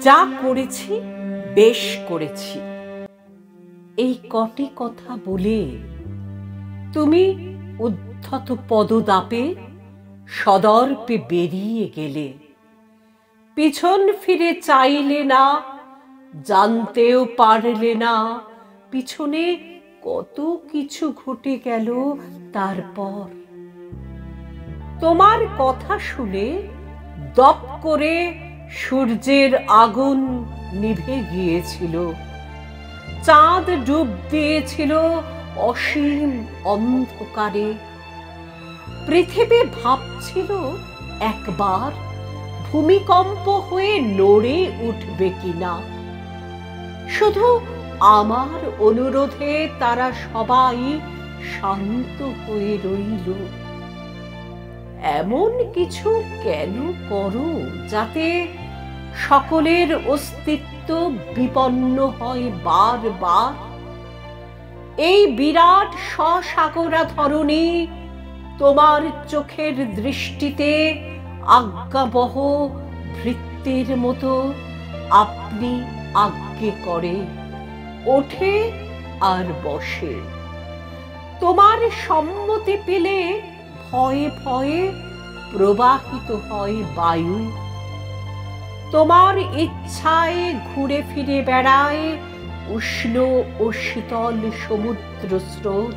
যা করেছি বেশ করেছি এই কটি কথা বলে তুমি উদ্ধত পদদাপে সদর্পে বেরিয়ে গেলে। পিছন ফিরে চাইলে না, জানতেও পারলে না পিছনে কত কিছু ঘটে গেল তারপর। তোমার কথা শুনে দপ করে সূর্যের আগুন নিভে গিয়েছিল, চাঁদ ডুব দিয়েছিল অসীম অন্ধকারে। পৃথিবী ভাবছিল একবার ভূমিকম্প হয়ে নড়ে উঠবে কিনা। শুধু আমার অনুরোধে তারা সবাই শান্ত হয়ে রইল। এমন কিছু কেন করো যাতে সকলের অস্তিত্ব বিপন্ন হয় বারবার? এই বিরাট সসাগরা ধরণী তোমার চোখের দৃষ্টিতে আজ্ঞাবহ ভৃত্যের মতো আপনি আজ্ঞে করে, ওঠে আর বসে। তোমার সম্মতি পেলে ভয়ে ভয়ে প্রবাহিত হয় বায়ু। তোমার ইচ্ছায় ঘুরে ফিরে বেড়ায় উষ্ণ ও শীতল সমুদ্র স্রোত।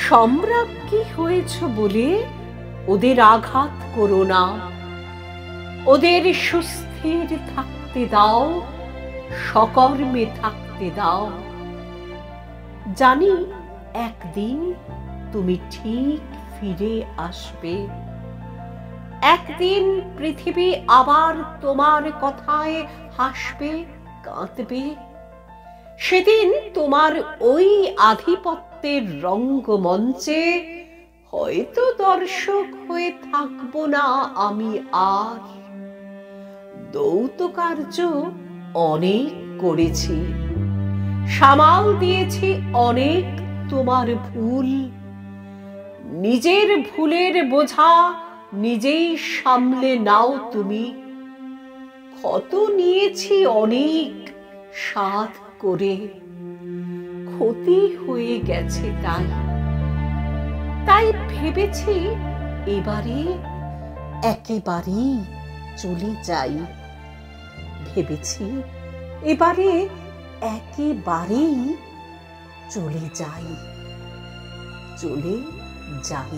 সম্রাজ্ঞী হয়েছ বলে ওদের আঘাত করো না, ওদের সুস্থির থাকতে দাও, সকর্মে থাকতে দাও। জানি একদিন তুমি ঠিক ফিরে আসবে, একদিন পৃথিবী আবার তোমার কথায় হাসবে, কাঁদবে। সেদিন তোমার ওই আধিপত্যের রঙ্গমঞ্চে হয়তো দর্শক হয়ে থাকবো না আমি আর। দৌতকার্য অনেক করেছি, সামাল দিয়েছি অনেক তোমার ভুল। নিজের ভুলের বোঝা নিজেই সামলে নাও তুমি। ক্ষত নিয়েছি অনেক সাধ করে, ক্ষতি হয়ে গেছে তাই। তাই ভেবেছি এবারে একেবারেই চলে যাই। ভেবেছি এবারে একেবারেই চলে যাই, চলে যাই।